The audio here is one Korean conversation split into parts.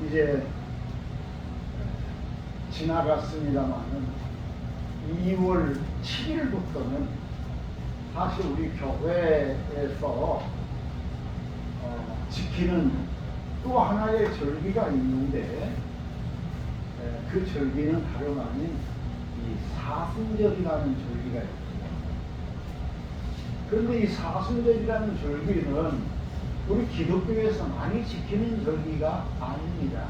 이제 지나갔습니다만은 2월 7일부터는 사실 우리 교회에서 지키는 또 하나의 절기가 있는데 그 절기는 다름 아닌 이 사순절이라는 절기가 있습니다. 그런데 이 사순절이라는 절기는 우리 기독교에서 많이 지키는 절기가 아닙니다.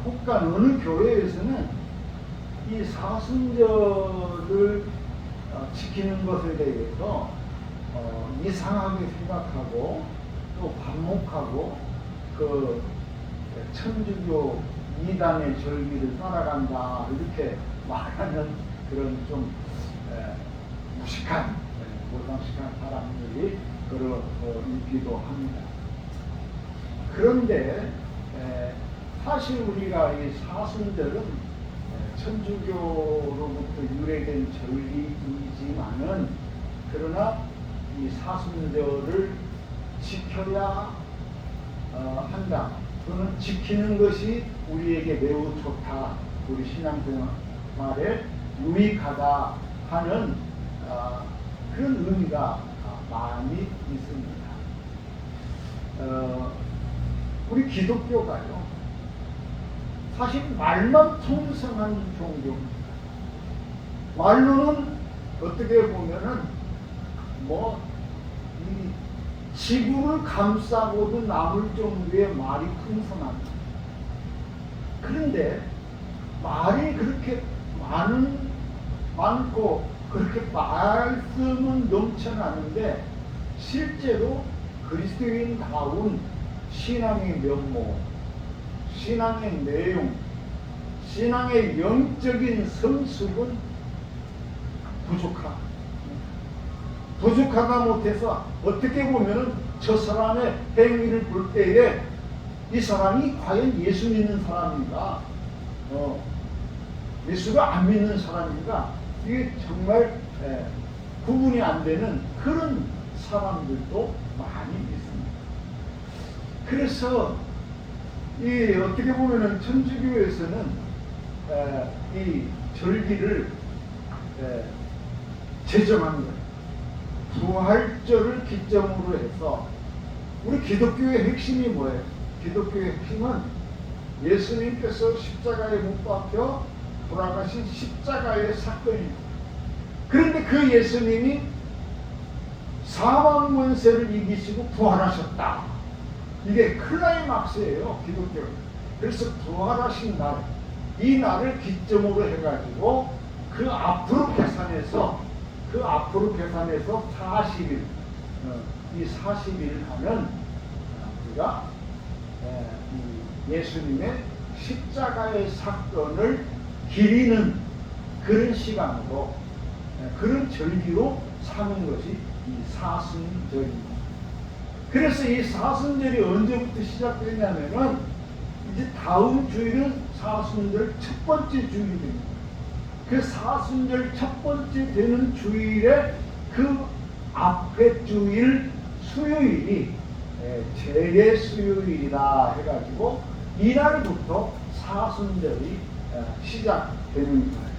혹간 어느 교회에서는 이 사순절을 지키는 것에 대해서 이상하게 생각하고 또 반목하고 그 천주교 이단의 절기를 따라간다 이렇게 말하는 그런 좀 무식한 사람들이 있기도 합니다. 그런데 사실 우리가 이 사순절은 천주교로부터 유래된 절기이지만은 그러나 이 사순절을 지켜야 한다. 또는 지키는 것이 우리에게 매우 좋다. 우리 신앙생활에 유익하다 하는 그런 의미가 많이 있습니다. 우리 기독교가요, 사실 말만 통성한 종교입니다. 말로는 어떻게 보면은 이 지구를 감싸고도 남을 정도의 말이 풍성합니다. 그런데 말이 그렇게 많고 그렇게 말씀은 넘쳐나는데 실제로 그리스도인다운 신앙의 면모, 신앙의 내용, 신앙의 영적인 성숙은 부족하다 못해서 어떻게 보면 저 사람의 행위를 볼 때에 이 사람이 과연 예수 믿는 사람인가, 예수가 안 믿는 사람인가, 이게 정말 구분이 안 되는 그런 사람들도 많이 있습니다. 그래서 이 어떻게 보면은 천주교에서는 이 절기를 제정한 거예요. 부활절을 기점으로 해서 우리 기독교의 핵심이 뭐예요? 기독교의 핵심은 예수님께서 십자가에 못 박혀 돌아가신 십자가의 사건입니다. 그런데 그 예수님이 사망 권세를 이기시고 부활하셨다. 이게 클라이막스예요, 기독교. 그래서 부활하신 날, 이 날을 기점으로 해가지고 그 앞으로 계산해서 40일, 이 40일 하면 우리가 예수님의 십자가의 사건을 기리는 그런 시간으로, 그런 절기로 삼은 것이 이 사순절입니다. 그래서 이 사순절이 언제부터 시작되냐면은 이제 다음 주일은 사순절 첫 번째 주일입니다. 그 사순절 첫 번째 되는 주일에 그 앞에 주일 수요일이 제례 수요일이다 해가지고 이날부터 사순절이 시작되는 거예요.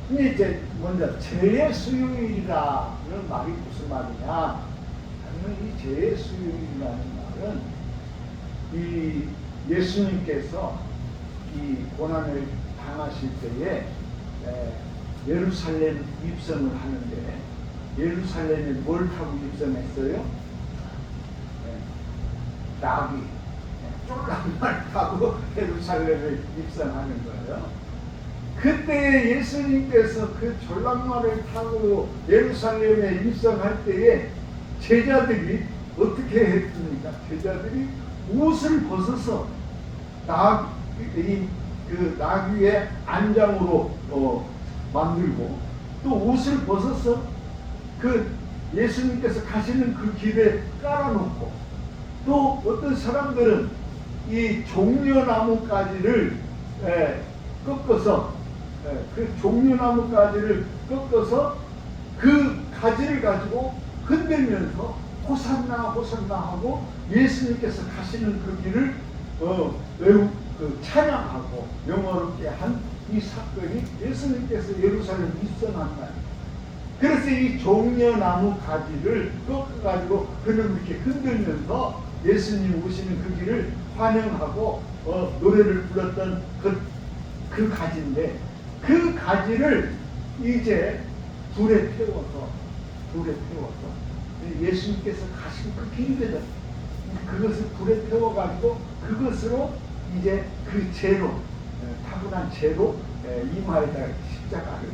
근데 이제 먼저 제례 수요일이라는 말이 무슨 말이냐? 이 제례 수요일이라는 말은 이 예수님께서 이 고난을 당하실 때에 예루살렘 입성을 하는데 예루살렘에 뭘 타고 입성했어요? 나귀, 쫄랑말 타고 예루살렘에 입성하는 거예요. 그때 예수님께서 그 졸랑말을 타고 예루살렘에 입성할 때에 제자들이 어떻게 했습니까? 제자들이 옷을 벗어서 그 나귀의 안장으로 만들고 또 옷을 벗어서 그 예수님께서 가시는 그 길에 깔아놓고 또 어떤 사람들은 이 종려나무가지를 꺾어서 그 종려나무가지를 꺾어서 그 가지를 가지고 흔들면서 호산나 호산나 하고 예수님께서 가시는 그 길을 매우 찬양하고 영화롭게 한 이 사건이 예수님께서 예루살렘 입성한 날. 그래서 이 종려나무 가지를 꺾어가지고 그는 이렇게 흔들면서 예수님 오시는 그 길을 환영하고 노래를 불렀던 그 가지인데, 그 가지를 이제 불에 태워서 예수님께서 가신 그 길이거든. 그것을 불에 태워가지고 그것으로 이제 그 죄로, 타고난 죄로 이마에다 십자가를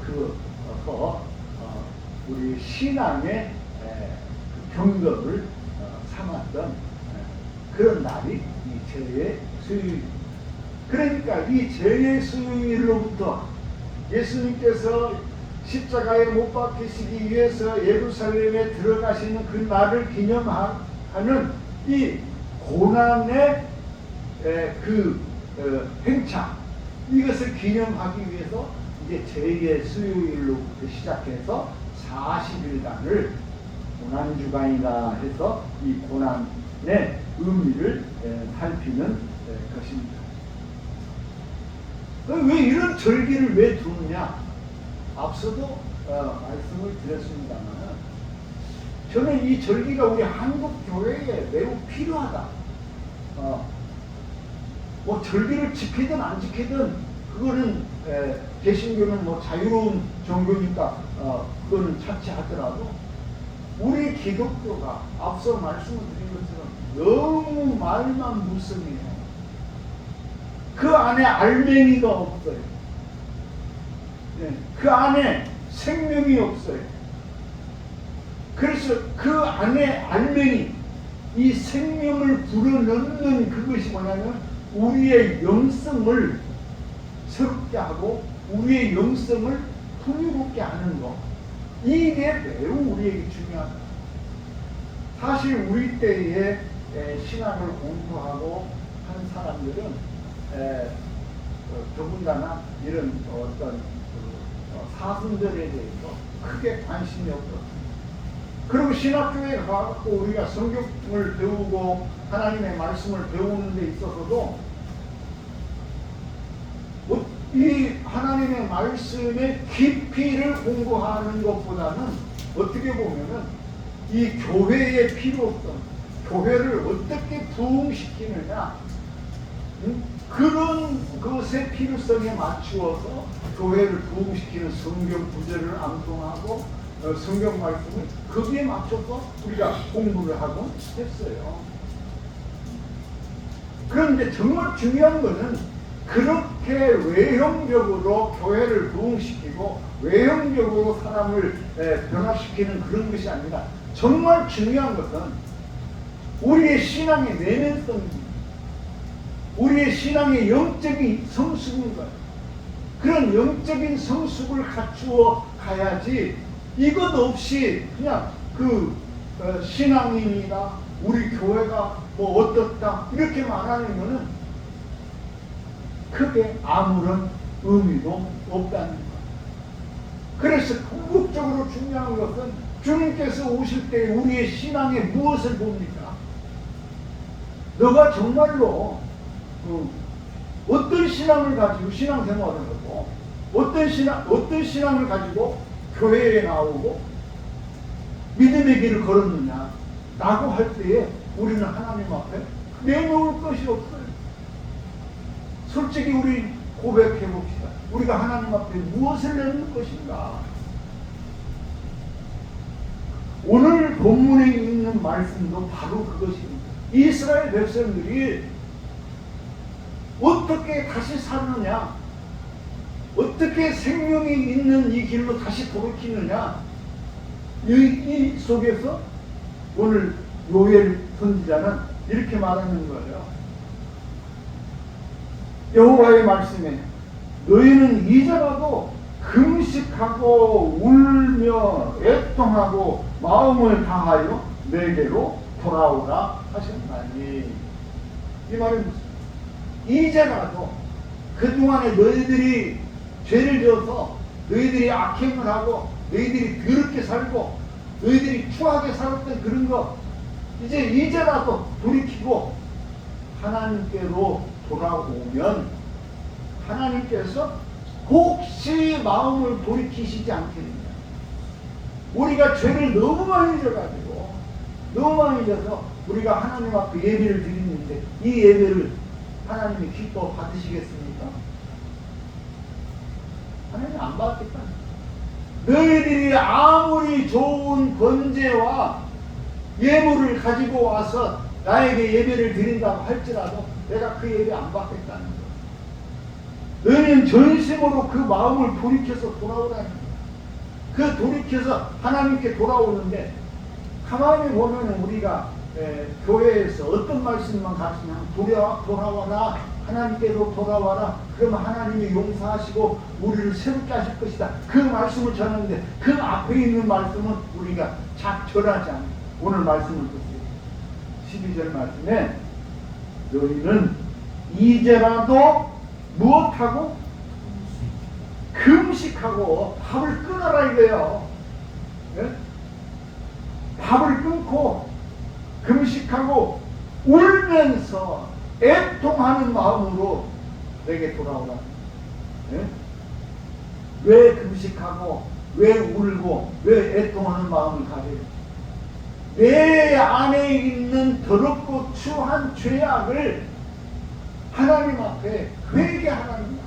그어서 우리 신앙의 경건을 삼았던 그런 날이 이 죄의 수요일. 그러니까 이 죄의 수요일로부터 예수님께서 십자가에 못 박히시기 위해서 예루살렘에 들어가시는 그 날을 기념하는 이 고난의 행차, 이것을 기념하기 위해서 이제 죄의 수요일로부터 시작해서 40일간을 고난주간이라 해서 이 고난의 의미를 살피는 것입니다. 왜 이런 절기를 왜 두느냐? 앞서도 말씀을 드렸습니다만, 저는 이 절기가 우리 한국 교회에 매우 필요하다. 뭐 절기를 지키든 안 지키든 그거는 개신교는 뭐 자유로운 종교니까 그거는 차치하더라도 우리 기독교가 앞서 말씀을 드린 것처럼 너무 말만 무성해요. 그 안에 알맹이가 없어요. 그 안에 생명이 없어요. 그래서 그 안에 알맹이, 이 생명을 불어넣는 그것이 뭐냐면 우리의 영성을 새롭게 하고 우리의 영성을 풍요롭게 하는 것. 이게 매우 우리에게 중요하다. 사실 우리 때에 신학을 공부하고 한 사람들은 더군다나 이런 어떤 사순절에 대해서 크게 관심이 없었습니다. 그리고 신학교에 가서 우리가 성경을 배우고 하나님의 말씀을 배우는 데 있어서도 이 하나님의 말씀의 깊이를 공부하는 것보다는 어떻게 보면은 이 교회의 필요성, 교회를 어떻게 부흥시키느냐, 그런 것의 필요성에 맞추어서 교회를 부흥시키는 성경 구절을 암송하고 성경 말씀을 거기에 맞춰서 우리가 공부를 하곤 했어요. 그런데 정말 중요한 것은 그렇게 외형적으로 교회를 부흥시키고 외형적으로 사람을 변화시키는 그런 것이 아니라 정말 중요한 것은 우리의 신앙의 내면성입니다. 우리의 신앙의 영적인 성숙인 거예요. 그런 영적인 성숙을 갖추어 가야지 이것 없이 그냥 신앙인이다, 우리 교회가 뭐 어떻다 이렇게 말하는 것은 크게 아무런 의미도 없다는 거예요. 그래서 궁극적으로 중요한 것은 주님께서 오실 때 우리의 신앙에 무엇을 봅니까? 너가 정말로 어떤 신앙을 가지고 신앙생활을 하고 어떤 신앙을 가지고 교회에 나오고 믿음의 길을 걸었느냐 라고 할 때에 우리는 하나님 앞에 내놓을 것이 없어요. 솔직히 우리 고백해 봅시다. 우리가 하나님 앞에 무엇을 내놓을 것인가? 오늘 본문에 있는 말씀도 바로 그것입니다. 이스라엘 백성들이 어떻게 다시 사느냐, 어떻게 생명이 있는 이 길로 다시 돌이키느냐, 이 속에서 오늘 요엘 선지자는 이렇게 말하는 거예요. 여호와의 말씀에 너희는 이제라도 금식하고 울며 애통하고 마음을 다하여 내게로 돌아오라 하셨나니. 이 말은 무슨? 이제라도 그동안에 너희들이 죄를 지어서 너희들이 악행을 하고 너희들이 더럽게 살고 너희들이 추하게 살았던 그런 거 이제라도 돌이키고 하나님께로 돌아오면 하나님께서 혹시 마음을 돌이키시지 않겠느냐. 우리가 죄를 너무 많이 져가지고 너무 많이 져서 우리가 하나님 앞에 예배를 드리는데 이 예배를 하나님이 기뻐 받으시겠습니까? 하나님 안 받겠다. 너희들이 아무리 좋은 번제와 예물을 가지고 와서 나에게 예배를 드린다고 할지라도 내가 그 예배 안 받겠다는 거야. 너희는 전심으로 그 마음을 돌이켜서 돌아오라는 거야. 그 돌이켜서 하나님께 돌아오는데 가만히 보면 우리가 교회에서 어떤 말씀만 가르치냐면 돌아와라, 하나님께로 돌아와라. 그러면 하나님이 용서하시고 우리를 새롭게 하실 것이다. 그 말씀을 전하는데 그 앞에 있는 말씀은 우리가 전하지 않아요. 오늘 말씀을 보세요. 12절 말씀에 너희는 이제라도 무엇하고? 금식하고 밥을 끊어라 이거예요. 네? 밥을 끊고 금식하고 울면서 애통하는 마음으로 내게 돌아오라. 네? 왜 금식하고 왜 울고 왜 애통하는 마음을 가져요? 내 안에 있는 더럽고 추한 죄악을 하나님 앞에 회개하라는 거야.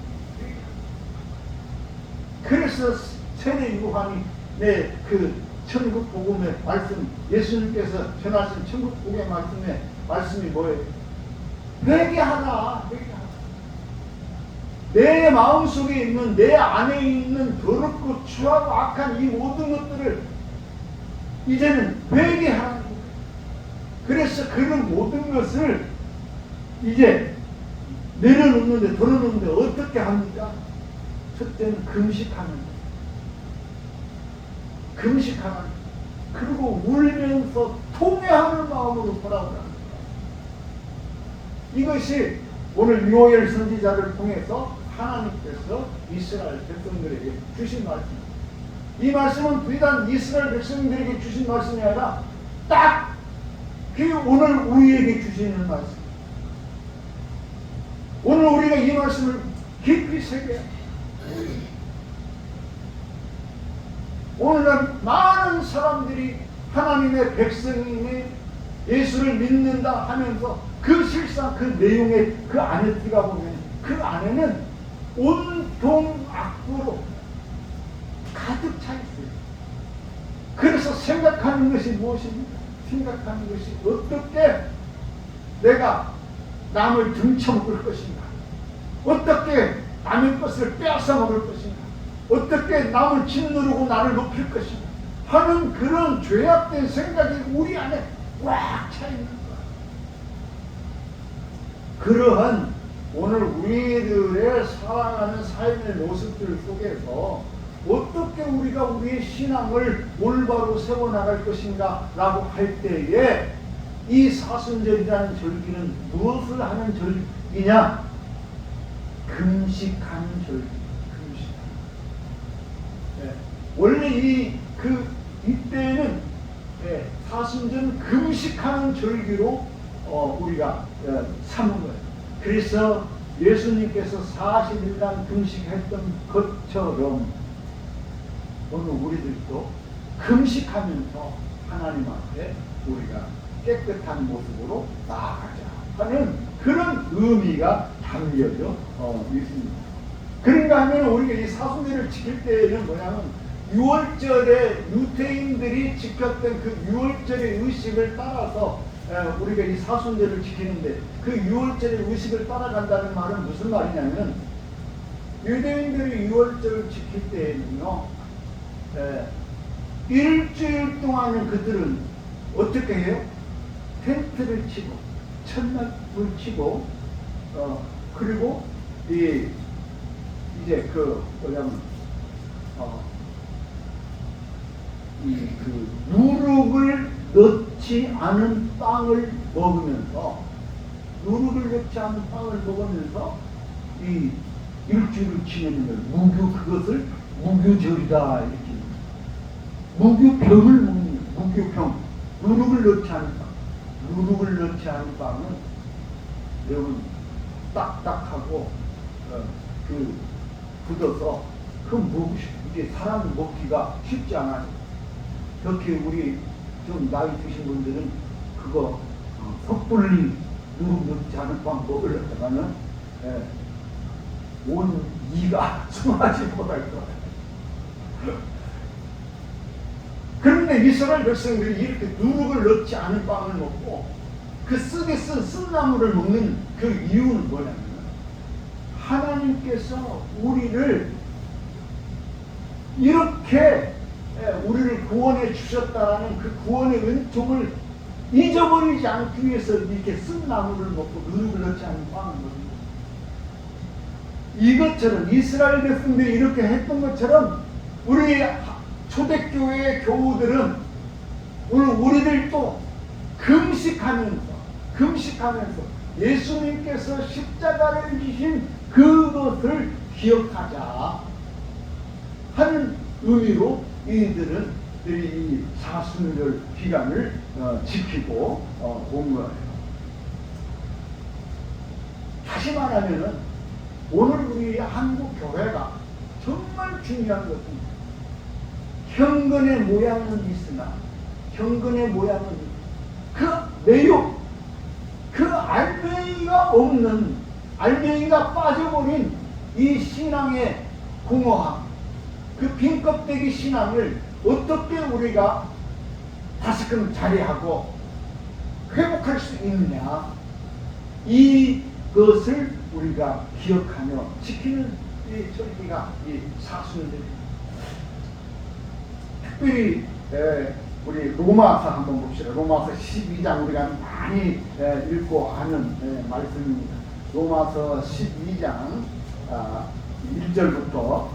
그래서 세례 요한이 그 천국 복음의 말씀, 예수님께서 전하신 천국 복음의 말씀이 뭐예요? 회개하라, 회개하라. 내 마음속에 있는, 내 안에 있는 더럽고 추하고 악한 이 모든 것들을 이제는 회개하라는 거예요. 그래서 그런 모든 것을 이제 내려놓는데, 덜어놓는데 어떻게 합니까? 첫째는 금식하는 거예요. 금식하는 거예요. 그리고 울면서 통회하는 마음으로 돌아오라는 거예요. 이것이 오늘 요엘 선지자를 통해서 하나님께서 이스라엘 백성들에게 주신 말씀입니다. 이 말씀은 비단 이스라엘 백성들에게 주신 말씀이 아니라 딱 그 오늘 우리에게 주시는 말씀. 오늘 우리가 이 말씀을 깊이 새겨야 오늘날 많은 사람들이 하나님의 백성이니 예수를 믿는다 하면서 그 실상 그 내용의 그 안에 들어가 보면 그 안에는 온통 악으로 가득 차 있어요. 그래서 생각하는 것이 무엇입니까? 생각하는 것이 어떻게 내가 남을 등쳐먹을 것인가? 어떻게 남의 것을 빼앗아 먹을 것인가? 어떻게 남을 짓누르고 나를 높일 것인가? 하는 그런 죄악된 생각이 우리 안에 꽉 차 있는 거야. 그러한 오늘 우리들의 살아가는 삶의 모습들 속에서 어떻게 우리가 우리의 신앙을 올바로 세워나갈 것인가 라고 할 때에 이 사순절이라는 절기는 무엇을 하는 절기냐? 금식하는 절기. 금식하는. 네. 원래 이때에는 사순절은 금식하는 절기로 우리가 삼은 거예요. 그래서 예수님께서 40일간 금식했던 것처럼 오늘 우리들도 금식하면서 하나님 앞에 우리가 깨끗한 모습으로 나아가자 하는 그런 의미가 담겨져 있습니다. 그런가 하면 우리가 이 사순절을 지킬 때에는 뭐냐면 6월절에 유대인들이 지켰던 그 6월절의 의식을 따라서 우리가 이 사순절을 지키는데 그 6월절의 의식을 따라간다는 말은 무슨 말이냐면 유대인들이 6월절을 지킬 때에는요 일주일 동안은 그들은 어떻게 해요? 텐트를 치고 천막을 치고 그리고 이제 그 뭐냐면 그 누룩을 넣지 않은 빵을 먹으면서 이 일주일을 지내는 거예요. 그것을 무교절이다 이렇게 무교병을 먹는 거예요. 무교형, 누룩을 넣지 않은 빵. 누룩을 넣지 않은 빵은 여러분 딱딱하고 굳어서 이게 사람 먹기가 쉽지 않아요. 특히 우리 좀 나이 드신 분들은 그거 섣불리 누룩 넣지 않은 빵 먹으려다가는 온 이가 숨하지 못할 거예요. 그런데 이스라엘 백성들이 이렇게 누룩을 넣지 않은 빵을 먹고 그 쓰게 쓴 쓴나물을 먹는 그 이유는 뭐냐면 하나님께서 우리를 이렇게 우리를 구원해 주셨다라는 그 구원의 은총을 잊어버리지 않기 위해서 이렇게 쓴나물을 먹고 누룩을 넣지 않은 빵을 먹는 이것처럼 이스라엘 백성들이 이렇게 했던 것처럼 우리 초대교회 교우들은 오늘 우리들도 금식하면서 예수님께서 십자가를 지신 그것을 기억하자 하는 의미로 이들은 이 사순절 기간을 지키고 온 거예요. 다시 말하면은 오늘 우리 한국 교회가 정말 중요한 것은 경건의 모양은 있으나 경건의 모양은 그 내용, 그 알맹이가 빠져버린 이 신앙의 공허함, 그 빈껍데기 신앙을 어떻게 우리가 다시금 자리하고 회복할 수 있느냐, 이것을 우리가 기억하며 지키는 이 절기가 이 사순절입니다. 특별히 우리 로마서 한번 봅시다. 로마서 12장 우리가 많이 읽고 아는 말씀입니다. 로마서 12장 1절부터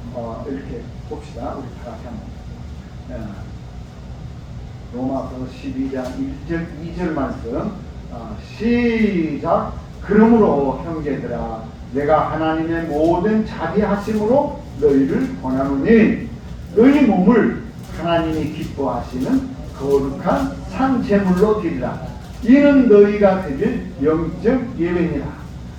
이렇게 봅시다. 우리 다 같이 한번. 로마서 12장 1절 2절 말씀 시작. 그러므로 형제들아 내가 하나님의 모든 자비하심으로 너희를 권하노니 너희 몸을 하나님이 기뻐하시는 거룩한 산제물로 드리라. 이는 너희가 드릴 영적 예배니라.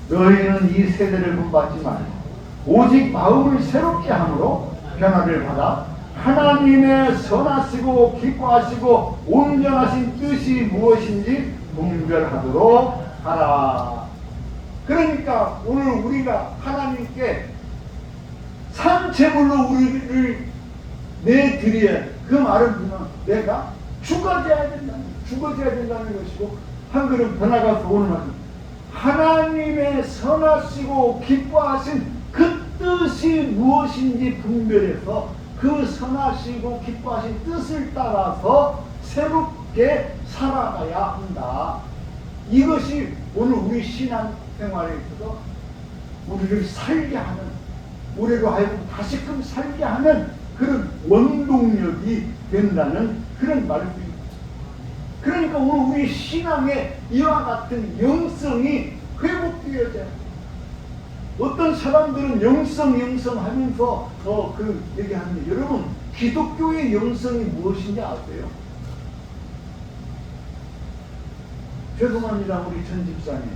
너희는 이 세대를 본받지 말고 오직 마음을 새롭게 함으로 변화를 받아 하나님의 선하시고 기뻐하시고 온전하신 뜻이 무엇인지 분별하도록 하라. 그러니까 오늘 우리가 하나님께 산제물로 우리를 내드려야 돼. 그 말은 뭐냐? 내가 죽어져야 된다는 것이고, 한글은 번화가서 오는 말씀. 하나님의 선하시고 기뻐하신 그 뜻이 무엇인지 분별해서 그 선하시고 기뻐하신 뜻을 따라서 새롭게 살아가야 한다. 이것이 오늘 우리 신앙생활에 있어서 우리를 살게 하는, 우리로 하여금 다시금 살게 하는 그런 원동력이 된다는 그런 말씀입니다. 그러니까 오늘 우리 신앙에 이와 같은 영성이 회복되어져야 합니다. 어떤 사람들은 영성 하면서 그 얘기하는데, 여러분 기독교의 영성이 무엇인지 아세요? 죄송합니다 우리 전 집사님,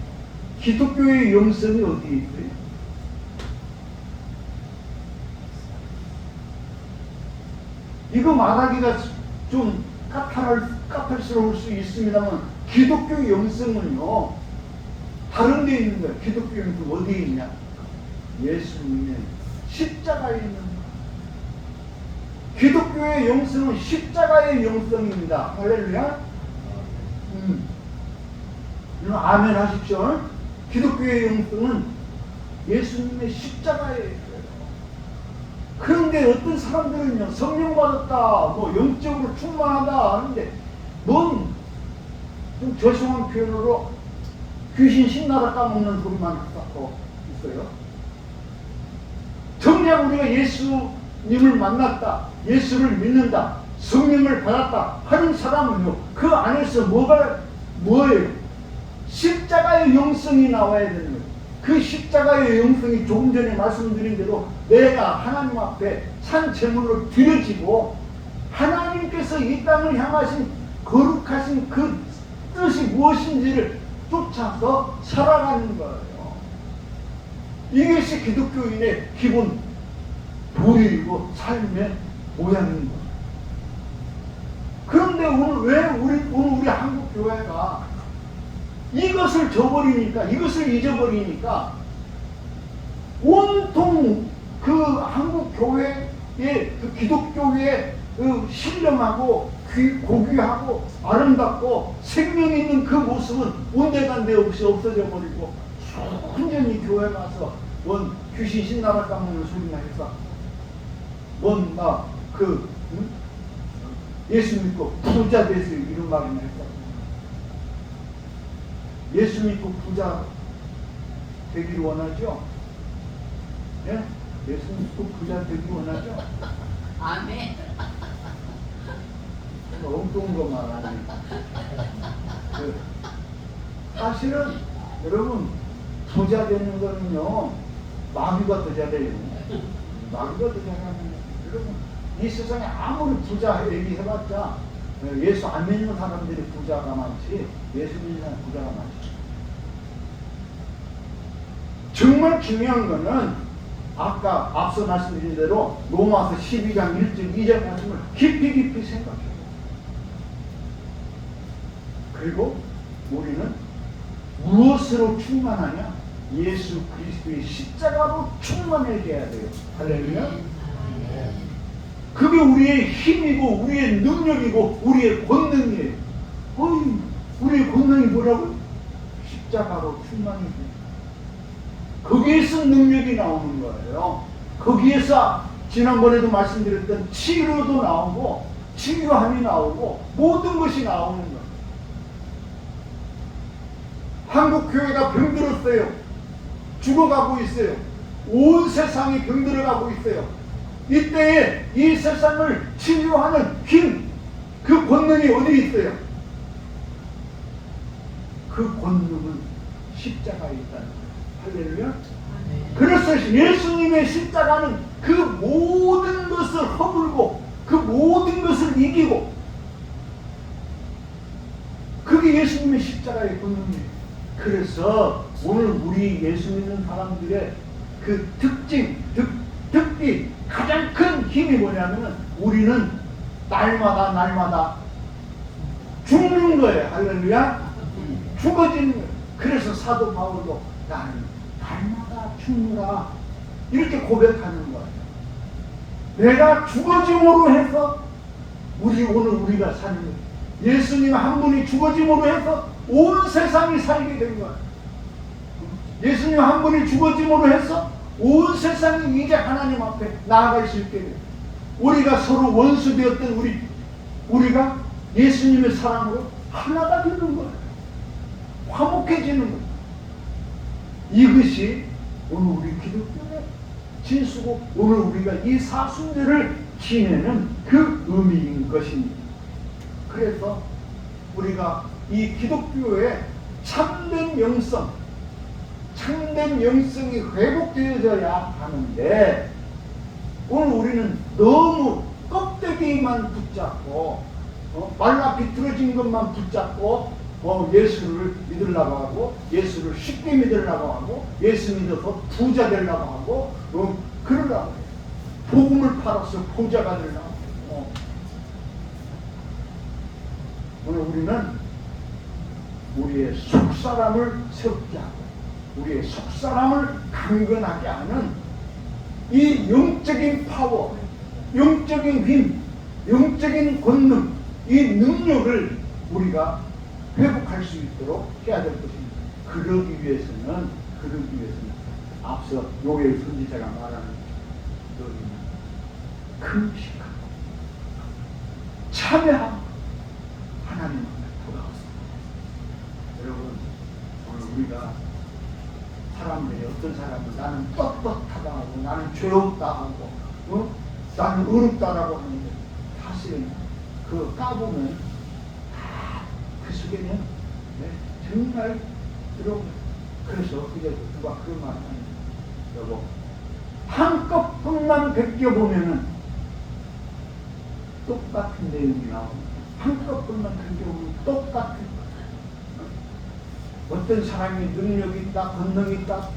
기독교의 영성이 어디에 있어요? 이거 말하기가 좀 까탈스러울 수 있습니다만 기독교의 영성은요 다른 데 있는 거예요. 기독교 영성 어디에 있냐? 예수님의 십자가에 있는 거예요. 기독교의 영성은 십자가의 영성입니다. 할렐루야. 아멘 하십시오. 기독교의 영성은 예수님의 십자가에 있어요. 그런데 어떤 사람들은요 성령 받았다, 뭐 영적으로 충만하다 하는데 뭔 좀 죄송한 표현으로 귀신 신나다 까먹는 소리만 하고 있어요. 정작 우리가 예수님을 만났다, 예수를 믿는다, 성령을 받았다 하는 사람은요 그 안에서 뭐예요? 십자가의 영성이 나와야 되는 거예요. 그 십자가의 영성이 조금 전에 말씀드린 대로 내가 하나님 앞에 산제물로 드려지고 하나님께서 이 땅을 향하신 거룩하신 그 뜻이 무엇인지를 쫓아서 살아가는 거예요. 이것이 기독교인의 기본 도리이고 삶의 모양인 거예요. 그런데 오늘 우리 한국 교회가 이것을 저버리니까, 이것을 잊어버리니까 온통 그 한국 교회의 그 기독교의 그 신령하고 고귀하고 아름답고 생명 있는 그 모습은 온데간데 없이 없어져 버리고 완전히 교회 가서 뭔 귀신 신나라 깎는 소리나 해서 뭔 막 그 예수 믿고 부자 되세요 이런 말이나 했다. 예수 믿고 부자 되기를 원하죠? 예? 예수 믿고 부자 되기를 원하죠? 아멘. 엉뚱한 거 말하네. 사실은 여러분 부자 되는 거는요 마귀가 더 잘해요. 마귀가 더 잘하는 여러분 이 세상에 아무리 부자 얘기해봤자 예수 안 믿는 사람들이 부자가 많지 예수 믿는 사람 부자가 많지. 정말 중요한 거는 아까 앞서 말씀드린 대로 로마서 12장 1절 2절 말씀을 깊이 생각해요. 그리고 우리는 무엇으로 충만하냐? 예수 그리스도의 십자가로 충만해져야 돼요. 할렐루야. 그게 우리의 힘이고 우리의 능력이고 우리의 권능이에요. 어이, 우리의 권능이 뭐라고? 십자가로 충만해져요. 거기에서 능력이 나오는 거예요. 거기에서 지난번에도 말씀드렸던 치료도 나오고 치유함이 나오고 모든 것이 나오는 거예요. 한국 교회가 병들었어요. 죽어가고 있어요. 온 세상이 병들어가고 있어요. 이때에 이 세상을 치유하는 힘, 그 권능이 어디 있어요? 그 권능은 십자가에 있다는 거예요. 할렐루야. 그래서 예수님의 십자가는 그 모든 것을 허물고 그 모든 것을 이기고 그게 예수님의 십자가의 권능이에요. 그래서 오늘 우리 예수 믿는 사람들의 그 특기 가장 큰 힘이 뭐냐면 우리는 날마다 죽는 거예요. 할렐루야. 죽어지는 거예요. 그래서 사도 바울도 나는 날마다 죽노라 이렇게 고백하는 거예요. 내가 죽어짐으로 해서 오늘 우리가 사는 거예요. 예수님 한 분이 죽어짐으로 해서 온 세상이 살게 된 거예요. 예수님 한 분이 죽어짐으로 해서 온 세상이 이제 하나님 앞에 나아갈 수 있게 돼요. 우리가 서로 원수 되었던 우리가 예수님의 사랑으로 하나가 되는 거예요. 화목해지는 거예요. 이것이 오늘 우리 기독교의 진수고 오늘 우리가 이 사순절을 지내는 그 의미인 것입니다. 그래서 우리가 이 기독교의 참된 영성이 회복되어져야 하는데 오늘 우리는 너무 껍데기만 붙잡고 말라 비틀어진 것만 붙잡고 예수를 믿으려고 하고 예수를 쉽게 믿으려고 하고 예수 믿어서 부자 되려고 하고 그러려고 해요. 복음을 팔아서 부자가 되려고 하고 오늘 우리는 우리의 속사람을 세우게 하고 우리의 속사람을 강건하게 하는 이 영적인 파워, 영적인 힘, 영적인 권능, 이 능력을 우리가 회복할 수 있도록 해야 될 것입니다. 그러기 위해서는 앞서 요엘 선지자가 말하는 금식하고 참여하고 하나님 앞에 돌아왔습니다. 여러분 오늘 우리가 사람들이 어떤 사람은 나는 떳떳하다 하고 나는 죄 없다 하고 나는 의롭다라고 하는데 사실은 그 까보면 그 속에는 정말 여러분 그래서 그게 누가 그런 말을 하는 여보 한껏뿐만 벗겨보면은 똑같은 내용이 나옵니다. 한꺼번만 그 경우는 똑같은 거예요. 어떤 사람이 능력이 있다, 권능이 있다.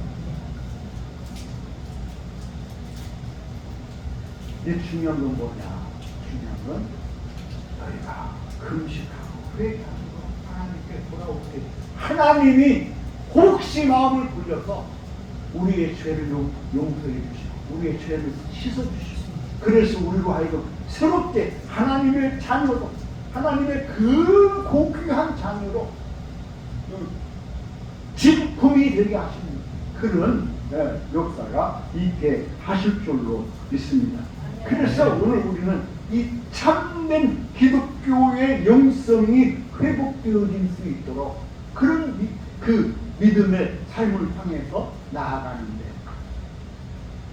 근데 중요한 건 뭐냐? 중요한 건 너희가 금식하고 회개하고 하나님께 돌아올 때 하나님이 혹시 마음을 굴려서 우리의 죄를 용서해 주시고 우리의 죄를 씻어 주시고 그래서 우리로 하여금 새롭게 하나님의 자녀로 하나님의 그 고귀한 자녀로 진품이 되게 하시는 그런 역사가 있게 하실 줄로 믿습니다. 그래서 오늘 우리는 이 참된 기독교의 영성이 회복되어질 수 있도록 그런 그 믿음의 삶을 향해서 나아가는데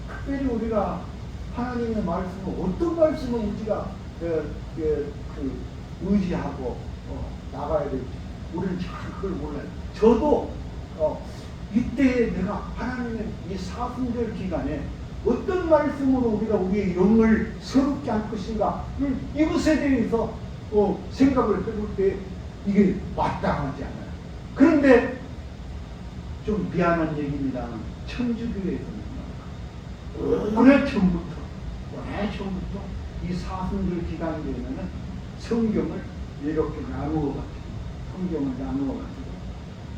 특별히 우리가 하나님의 말씀을 어떤 말씀을 우리가 의지하고 나가야 될지 우리는 잘 그걸 몰라요. 저도 이때 내가 하나님의 이 사순절 기간에 어떤 말씀으로 우리가 우리의 영을 새롭게 할 것인가 이것에 대해서 생각을 해볼 때 이게 마땅하지 않아요. 그런데 좀 미안한 얘기입니다. 천주교에서는 오래전부터 이 사순절 기간이 되면은 성경을 이렇게 나누어가지고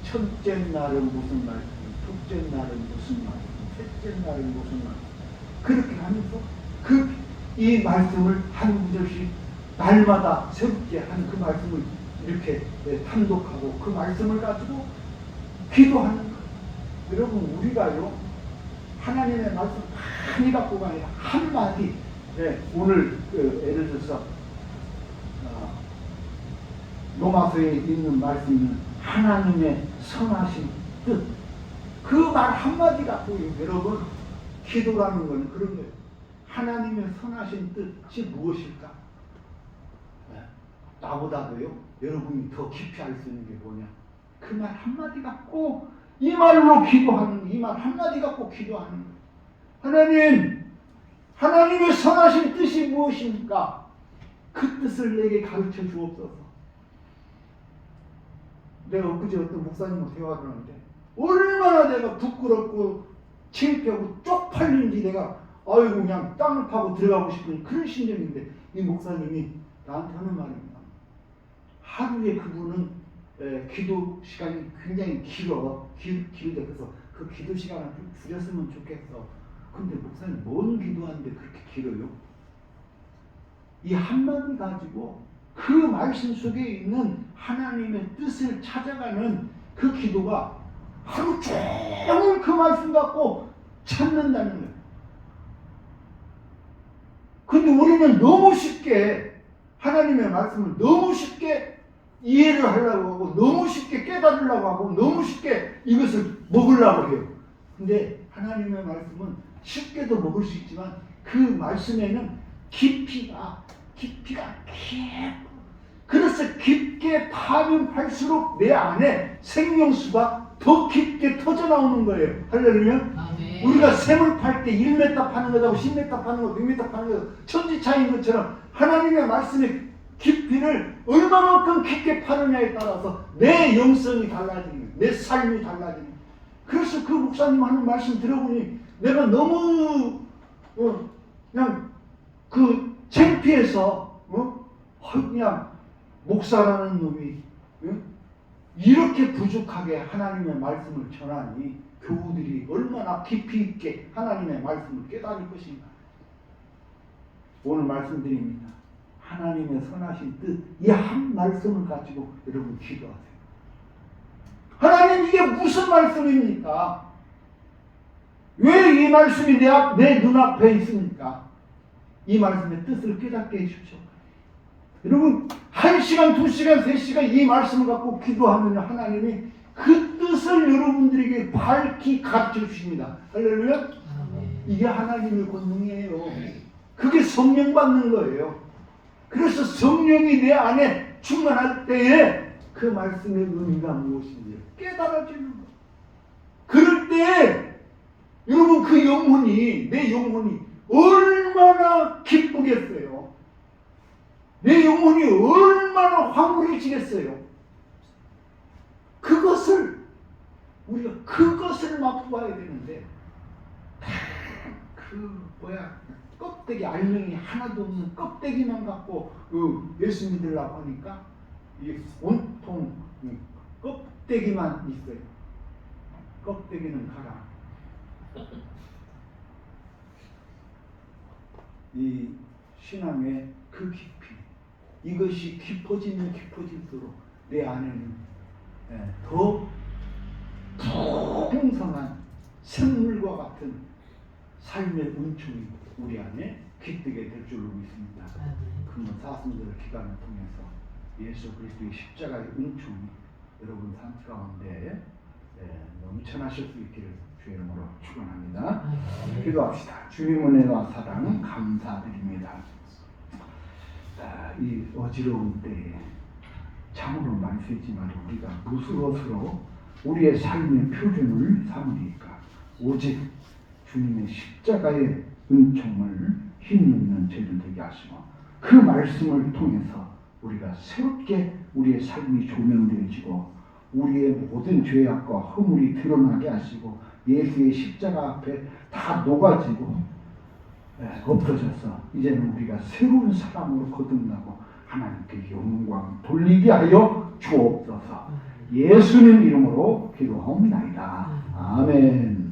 첫째 날은 무슨 말씀, 둘째 날은 무슨 말씀, 셋째 날은 무슨 말씀 그렇게 하면서 이 말씀을 한 구절씩 날마다 새롭게 한 그 말씀을 이렇게 탐독하고 그 말씀을 가지고 기도하는 거예요. 여러분 우리가요 하나님의 말씀 많이 갖고 가야 한마디 오늘 예를 들어서 로마서에 있는 말씀은 하나님의 선하신 뜻 그 말 한마디 갖고 여러분 기도라는 것은 그런 거예요. 하나님의 선하신 뜻이 무엇일까? 나보다도요 여러분이 더 깊이 알 수 있는 게 뭐냐? 그 말 한마디 갖고 이 말로 기도하는 이 말 한마디 갖고 기도하는 거예요. 하나님의 선하신 뜻이 무엇입니까? 그 뜻을 내게 가르쳐 주옵소서. 내가 엊그제 어떤 목사님과 대화를 하는데 얼마나 내가 부끄럽고 창피하고 쪽팔린지 내가 아이고 그냥 땅을 파고 들어가고 싶은 그런 심정인데 이 목사님이 나한테 하는 말입니다. 하루에 그분은 기도 시간이 굉장히 길대 그래서 그 기도 시간을 좀 줄였으면 좋겠어. 근데 목사님 뭔 기도하는데 그렇게 길어요? 이 한마디 가지고 그 말씀 속에 있는 하나님의 뜻을 찾아가는 그 기도가 하루 종일 그 말씀 갖고 찾는다는 거예요. 근데 우리는 너무 쉽게 하나님의 말씀을 너무 쉽게 이해를 하려고 하고 너무 쉽게 깨달으려고 하고 너무 쉽게 이것을 먹으려고 해요. 근데 하나님의 말씀은 쉽게도 먹을 수 있지만 그 말씀에는 깊이가 깊고 그래서 깊게 파면 팔수록 내 안에 생명수가 더 깊게 터져나오는 거예요. 할렐루야. 우리가 샘을 팔 때 1m 파는 것하고 10m 파는 것, 100m 파는 것 천지 차이인 것처럼 하나님의 말씀의 깊이를 얼마만큼 깊게 파느냐에 따라서 내 영성이 달라지는 거예요. 내 삶이 달라지는 거예요. 그래서 그 목사님 하는 말씀 들어보니 내가 너무 그냥 창피해서 그냥 목사라는 놈이 이렇게 부족하게 하나님의 말씀을 전하니 교우들이 얼마나 깊이 있게 하나님의 말씀을 깨달을 것인가. 오늘 말씀드립니다. 하나님의 선하신 뜻 이 한 말씀을 가지고 여러분 기도하세요. 하나님 이게 무슨 말씀입니까? 왜 이 말씀이 내 눈앞에 있습니까? 이 말씀의 뜻을 깨닫게 해주십시오. 여러분 1시간, 2시간, 3시간 이 말씀을 갖고 기도하면 하나님이 그 뜻을 여러분들에게 밝히 가르쳐 주십니다. 할렐루야. 이게 하나님의 권능이에요. 그게 성령 받는 거예요. 그래서 성령이 내 안에 충만할 때에 그 말씀의 의미가 무엇인지 깨달아지는 거예요. 그럴 때 여러분 내 영혼이 얼마나 기쁘겠어요. 내 영혼이 얼마나 황홀해지겠어요. 우리가 그것을 맛보아야 되는데, 껍데기, 알맹이 하나도 없는 껍데기만 갖고 예수 믿으려고 하니까 이게 온통 껍데기만 있어요. 껍데기는 가라. 이 신앙의 그 깊이, 이것이 깊어지면 깊어질수록 내 안에는 더 풍성한 샘물과 같은 삶의 은총이 우리 안에 깃들게 될 줄로 믿습니다. 그런 사순절 기간을 통해서 예수 그리스도의 십자가의 은총이 여러분 삶 가운데 넘쳐나실 수 있기를 주의 이름으로 축원합니다. 기도합시다. 주님 은혜와 사랑 감사드립니다. 이 어지러운 때에 참으로 말씀이지만 우리가 무슨 것으로 우리의 삶의 표준을 삼으니까 오직 주님의 십자가의 은총을 힘입는 죄를 되게 하시고 그 말씀을 통해서 우리가 새롭게 우리의 삶이 조명되어지고 우리의 모든 죄악과 허물이 드러나게 하시고 예수의 십자가 앞에 다 녹아지고 없어져서 이제는 우리가 새로운 사람으로 거듭나고 하나님께 영광 돌리게 하여 주옵소서. 예수님 이름으로 기도하옵나이다. 아멘.